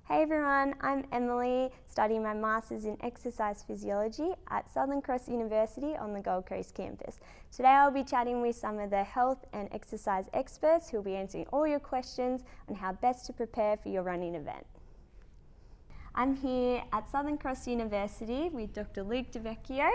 Hey everyone, I'm Emily, studying my Masters in Exercise Physiology at Southern Cross University on the Gold Coast campus. Today I'll be chatting with some of the health and exercise experts who will be answering all your questions on how best to prepare for your running event. I'm here at Southern Cross University with Dr. Luke DeVecchio.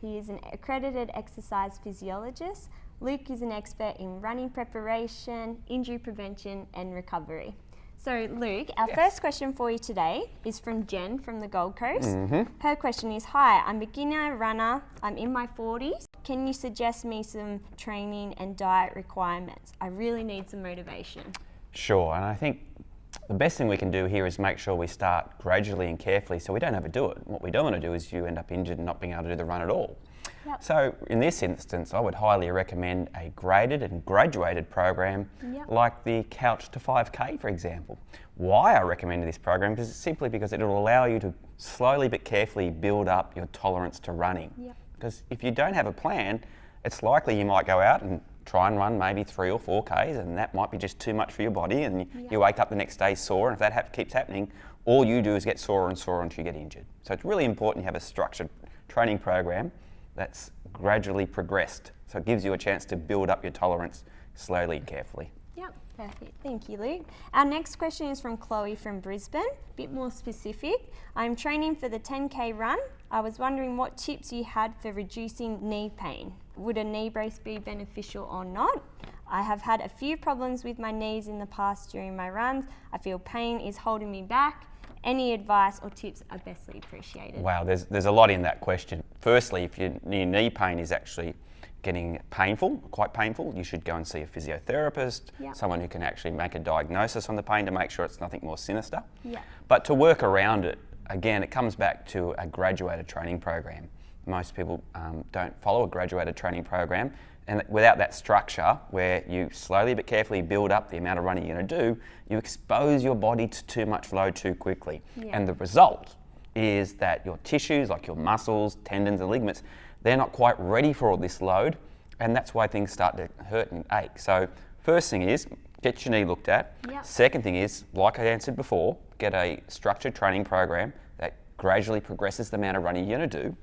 He is an accredited exercise physiologist. Luke is an expert in running preparation, injury prevention and recovery. So Luke, our first question for you today is from Jen from the Gold Coast. Her question is, hi, I'm a beginner runner, I'm in my 40s. Can you suggest me some training and diet requirements? I really need some motivation. Sure, and I think the best thing we can do here is make sure we start gradually and carefully so we don't overdo it. What we don't want to do is you end up injured and not being able to do the run at all. Yep. So in this instance, I would highly recommend a graded and graduated program like the Couch to 5K, for example. Why I recommend this program is simply because it will allow you to slowly but carefully build up your tolerance to running. Yep. Because if you don't have a plan, it's likely you might go out and try and run maybe 3 or 4Ks, and that might be just too much for your body, and you wake up the next day sore, and if that keeps happening, all you do is get sore and sore until you get injured. So it's really important you have a structured training program that's gradually progressed, so it gives you a chance to build up your tolerance slowly and carefully. Yep, perfect. Thank you, Luke. Our next question is from Chloe from Brisbane, a bit more specific. I'm training for the 10K run. I was wondering what tips you had for reducing knee pain. Would a knee brace be beneficial or not? I have had a few problems with my knees in the past during my runs. I feel pain is holding me back. Any advice or tips are bestly appreciated. Wow, there's a lot in that question. Firstly, if your knee pain is actually getting painful, quite painful, you should go and see a physiotherapist, someone who can actually make a diagnosis on the pain to make sure it's nothing more sinister. But to work around it, again, it comes back to a graduated training program. Most people don't follow a graduated training program, and without that structure where you slowly but carefully build up the amount of running you're going to do, you expose your body to too much load too quickly. And the result is that your tissues, like your muscles, tendons and ligaments, they're not quite ready for all this load, and that's why things start to hurt and ache. So first thing is, get your knee looked at. Second thing is, like I answered before, get a structured training program that gradually progresses the amount of running you're going to do.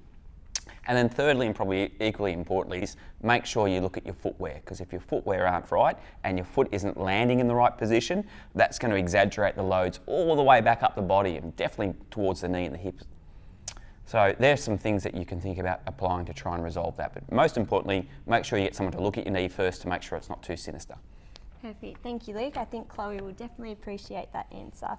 And then thirdly, and probably equally importantly, is make sure you look at your footwear, because if your footwear aren't right and your foot isn't landing in the right position, that's going to exaggerate the loads all the way back up the body and definitely towards the knee and the hips. So there's some things that you can think about applying to try and resolve that. But most importantly, make sure you get someone to look at your knee first to make sure it's not too sinister. Perfect. Thank you, Luke. I think Chloe will definitely appreciate that answer.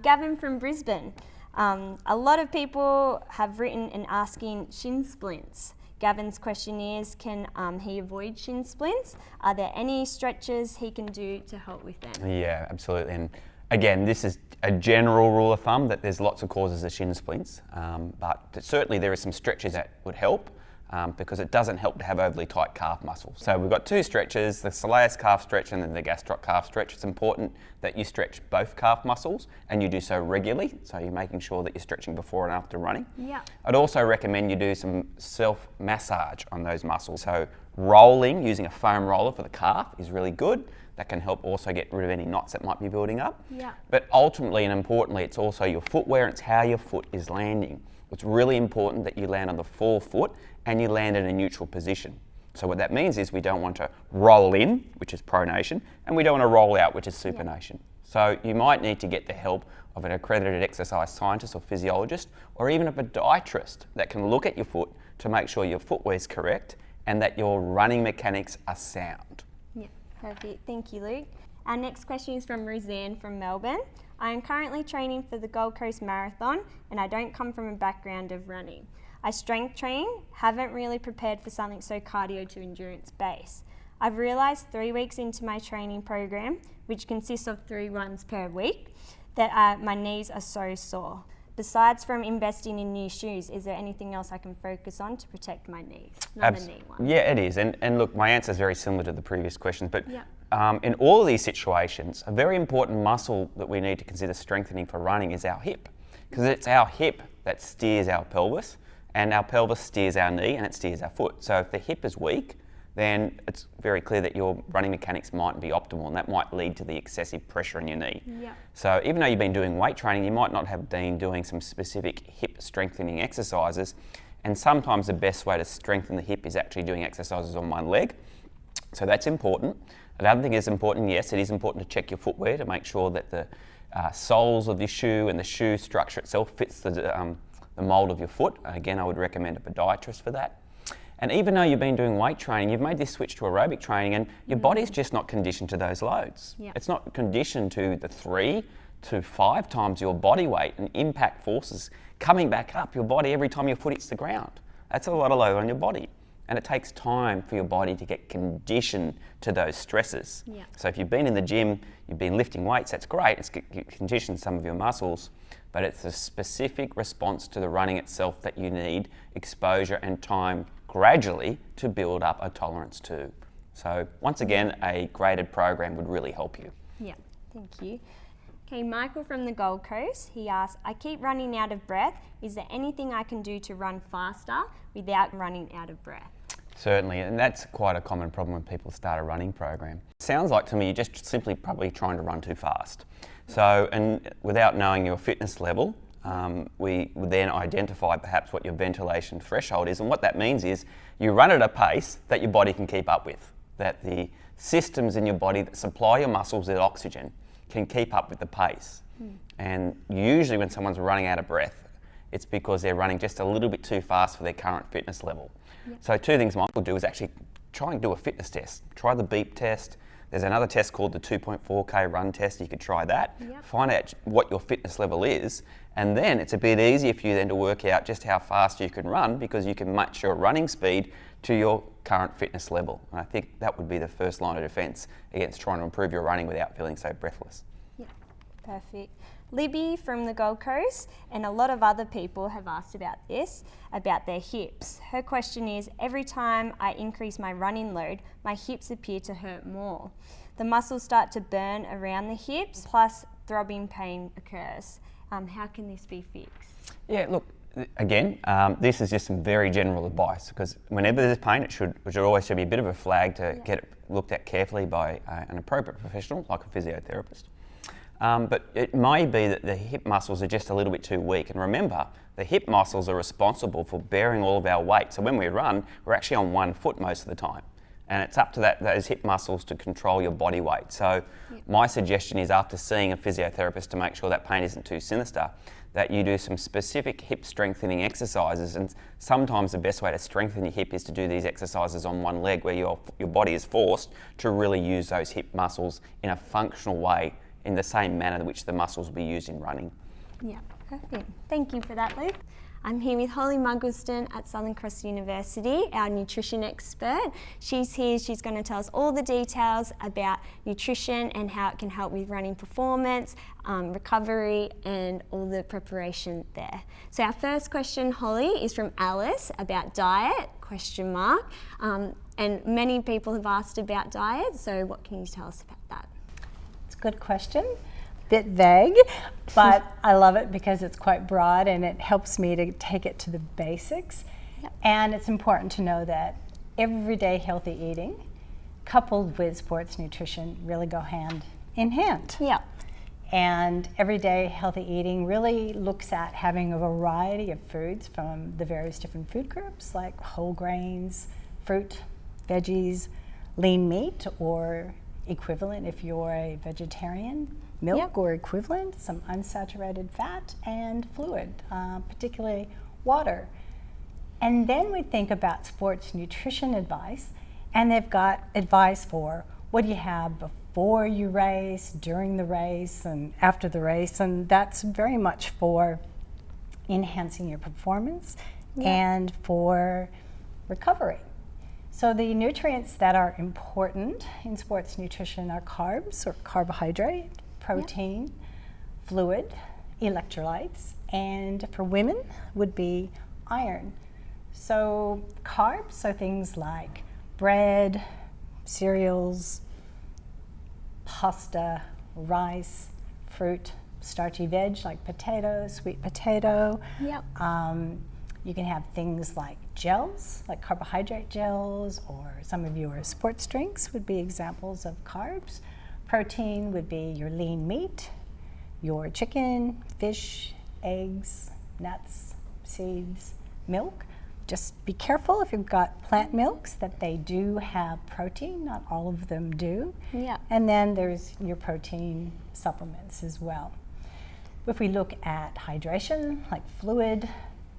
Gavin from Brisbane. A lot of people have written and asking shin splints. Gavin's question is, can he avoid shin splints? Are there any stretches he can do to help with them? Yeah, absolutely. And again, this is a general rule of thumb that there's lots of causes of shin splints, but certainly there are some stretches that would help. Because it doesn't help to have overly tight calf muscles. So we've got two stretches, the soleus calf stretch and then the gastroc calf stretch. It's important that you stretch both calf muscles and you do so regularly, so you're making sure that you're stretching before and after running. I'd also recommend you do some self-massage on those muscles. So rolling, using a foam roller for the calf is really good. That can help also get rid of any knots that might be building up. But ultimately and importantly, it's also your footwear, it's how your foot is landing. It's really important that you land on the forefoot and you land in a neutral position. So what that means is we don't want to roll in, which is pronation, and we don't want to roll out, which is supination. So you might need to get the help of an accredited exercise scientist or physiologist, or even a podiatrist that can look at your foot to make sure your footwear is correct and that your running mechanics are sound. Perfect. Thank you, Luke. Our next question is from Roseanne from Melbourne. I am currently training for the Gold Coast Marathon and I don't come from a background of running. I strength train, haven't really prepared for something so cardio to endurance based. I've realised 3 weeks into my training program, which consists of 3 runs per week, that my knees are so sore. Besides from investing in new shoes, is there anything else I can focus on to protect my knees? Another knee one. Yeah, it is. And look, my answer is very similar to the previous questions, but in all of these situations, a very important muscle that we need to consider strengthening for running is our hip, because it's our hip that steers our pelvis, and our pelvis steers our knee and it steers our foot. So if the hip is weak, then it's very clear that your running mechanics mightn't be optimal, and that might lead to the excessive pressure in your knee. Yeah. So even though you've been doing weight training, you might not have been doing some specific hip strengthening exercises, and sometimes the best way to strengthen the hip is actually doing exercises on one leg. So that's important. Another thing is important, yes, it is important to check your footwear to make sure that the soles of your shoe and the shoe structure itself fits the mould of your foot. Again, I would recommend a podiatrist for that. And even though you've been doing weight training, you've made this switch to aerobic training, and your body's just not conditioned to those loads. Yeah. It's not conditioned to the 3 to 5 times your body weight and impact forces coming back up your body every time your foot hits the ground. That's a lot of load on your body. And it takes time for your body to get conditioned to those stresses. Yeah. So if you've been in the gym, you've been lifting weights, that's great. It's conditioned some of your muscles, but it's a specific response to the running itself that you need exposure and time gradually to build up a tolerance to. So once again, a graded program would really help you. Yeah, thank you. Okay, Michael from the Gold Coast, he asks, I keep running out of breath. Is there anything I can do to run faster without running out of breath? Certainly, and that's quite a common problem when people start a running program. Sounds like to me you're just simply probably trying to run too fast. So, and without knowing your fitness level, we would then identify perhaps what your ventilation threshold is, and what that means is you run at a pace that your body can keep up with, that the systems in your body that supply your muscles with oxygen can keep up with the pace. And usually when someone's running out of breath, it's because they're running just a little bit too fast for their current fitness level. Yep. So 2 things Michael do is actually try and do a fitness test. Try the beep test. There's another test called the 2.4K run test. You could try that. Yep. Find out what your fitness level is, and then it's a bit easier for you then to work out just how fast you can run, because you can match your running speed to your current fitness level. And I think that would be the first line of defence against trying to improve your running without feeling so breathless. Yeah, perfect. Libby from the Gold Coast, and a lot of other people have asked about this, about their hips. Her question is, every time I increase my running load, my hips appear to hurt more. The muscles start to burn around the hips, plus throbbing pain occurs. How can this be fixed? Yeah, look, again, this is just some very general advice, because whenever there's pain, it should always be a bit of a flag to get it looked at carefully by an appropriate professional, like a physiotherapist. But it may be that the hip muscles are just a little bit too weak. And remember, the hip muscles are responsible for bearing all of our weight. So when we run, we're actually on one foot most of the time. And it's up to those hip muscles to control your body weight. So my suggestion is, after seeing a physiotherapist to make sure that pain isn't too sinister, that you do some specific hip strengthening exercises. And sometimes the best way to strengthen your hip is to do these exercises on one leg, where your body is forced to really use those hip muscles in a functional way, in the same manner in which the muscles will be used in running. Yeah, perfect. Thank you for that, Luke. I'm here with Holly Muggleston at Southern Cross University, our nutrition expert. She's here, she's going to tell us all the details about nutrition and how it can help with running performance, recovery, and all the preparation there. So our first question, Holly, is from Alice about diet, ? And many people have asked about diet, so what can you tell us about that? Good question. Bit vague, but I love it because it's quite broad and it helps me to take it to the basics. Yep. And it's important to know that everyday healthy eating coupled with sports nutrition really go hand in hand. Yeah. And everyday healthy eating really looks at having a variety of foods from the various different food groups, like whole grains, fruit, veggies, lean meat, or equivalent if you're a vegetarian, milk or equivalent, some unsaturated fat, and fluid, particularly water. And then we think about sports nutrition advice, and they've got advice for what do you have before you race, during the race, and after the race, and that's very much for enhancing your performance and for recovery. So the nutrients that are important in sports nutrition are carbs, or carbohydrate, protein, fluid, electrolytes, and for women would be iron. So carbs, so things like bread, cereals, pasta, rice, fruit, starchy veg like potato, sweet potato, You can have things like gels, like carbohydrate gels, or some of your sports drinks would be examples of carbs. Protein would be your lean meat, your chicken, fish, eggs, nuts, seeds, milk. Just be careful if you've got plant milks that they do have protein, not all of them do. Yeah. And then there's your protein supplements as well. If we look at hydration, like fluid,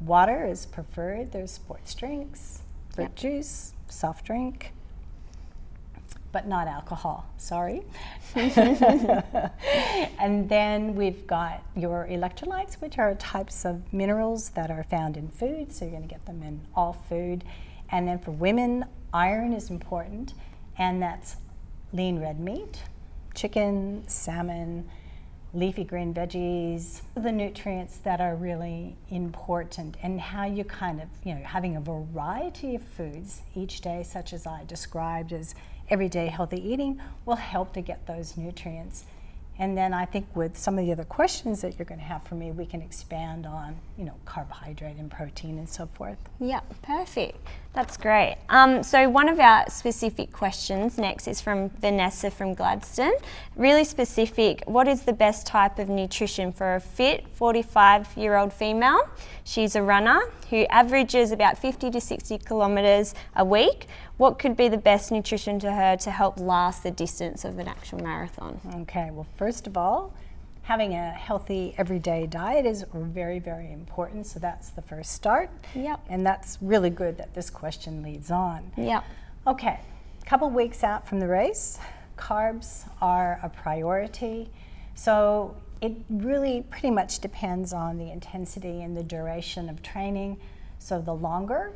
water is preferred. There's sports drinks, fruit juice, soft drink, but not alcohol, sorry. And then we've got your electrolytes, which are types of minerals that are found in food, so you're going to get them in all food. And then for women, iron is important, and that's lean red meat, chicken, salmon, leafy green veggies, the nutrients that are really important, and how you kind of, having a variety of foods each day, such as I described as everyday healthy eating, will help to get those nutrients. And then I think with some of the other questions that you're going to have for me, we can expand on, carbohydrate and protein and so forth. Yeah, perfect. That's great. So one of our specific questions next is from Vanessa from Gladstone. Really specific, what is the best type of nutrition for a fit 45-year-old female? She's a runner who averages about 50 to 60 kilometres a week. What could be the best nutrition to her to help last the distance of an actual marathon? Okay, well, first of all, having a healthy everyday diet is very, very important. So that's the first start. Yep. And that's really good that this question leads on. Yep. Okay, a couple weeks out from the race, carbs are a priority. So it really pretty much depends on the intensity and the duration of training. So the longer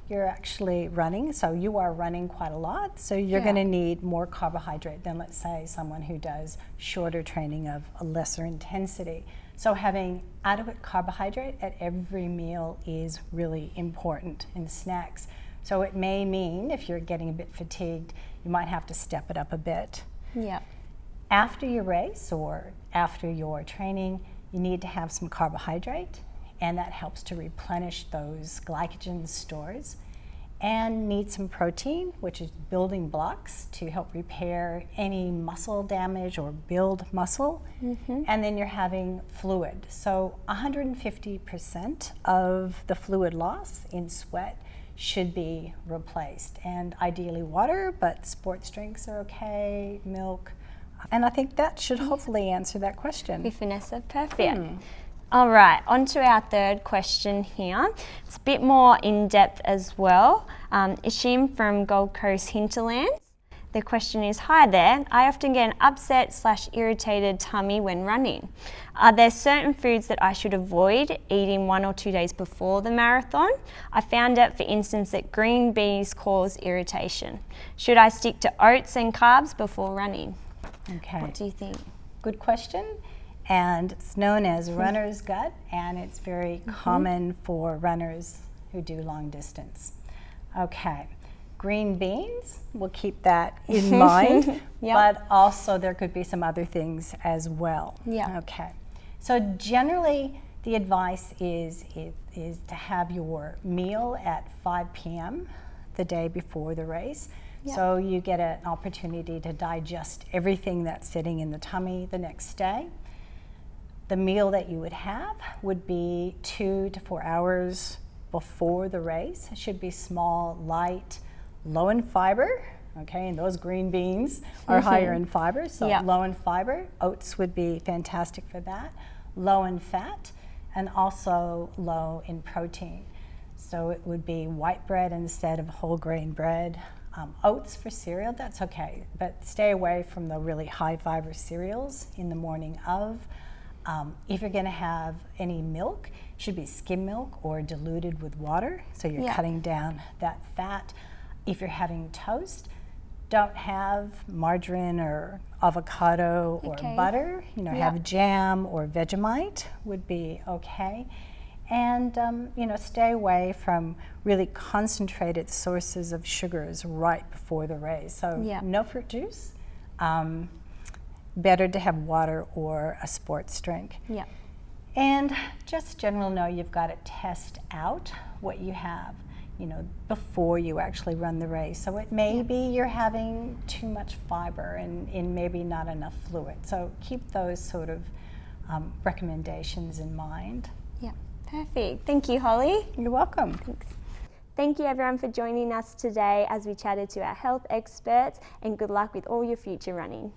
you're actually running, so you are running quite a lot, so you're going to need more carbohydrate than, let's say, someone who does shorter training of a lesser intensity. So having adequate carbohydrate at every meal is really important in snacks. So it may mean if you're getting a bit fatigued, you might have to step it up a bit. Yeah. After your race or after your training, you need to have some carbohydrate, and that helps to replenish those glycogen stores, and need some protein, which is building blocks to help repair any muscle damage or build muscle. And then you're having fluid. So 150% of the fluid loss in sweat should be replaced, and ideally water, but sports drinks are okay, milk. And I think that should hopefully answer that question. With Vanessa, perfect. All right, on to our third question here. It's a bit more in-depth as well. Ishim from Gold Coast Hinterlands. The question is, hi there, I often get an upset/irritated tummy when running. Are there certain foods that I should avoid eating 1 or 2 days before the marathon? I found out, for instance, that green beans cause irritation. Should I stick to oats and carbs before running? Okay. What do you think? Good question. And it's known as runner's gut, and it's very common for runners who do long distance. Okay, green beans, we'll keep that in mind, but also there could be some other things as well. Yeah. Okay, so generally the advice is to have your meal at 5 p.m. the day before the race. So you get an opportunity to digest everything that's sitting in the tummy the next day. The meal that you would have would be 2 to 4 hours before the race. It should be small, light, low in fiber, okay, and those green beans are higher in fiber, so low in fiber. Oats would be fantastic for that. Low in fat, and also low in protein. So it would be white bread instead of whole grain bread. Oats for cereal, that's okay, but stay away from the really high fiber cereals in the morning of. If you're going to have any milk, it should be skim milk or diluted with water, so you're cutting down that fat. If you're having toast, don't have margarine or avocado or butter. Have jam or Vegemite would be okay. And stay away from really concentrated sources of sugars right before the race. So no fruit juice. Better to have water or a sports drink. And just general know you've got to test out what you have, you know, before you actually run the race. So it may be you're having too much fiber and maybe not enough fluid. So keep those sort of recommendations in mind. Yeah, perfect. Thank you, Holly. You're welcome. Thanks. Thank you everyone for joining us today as we chatted to our health experts, and good luck with all your future running.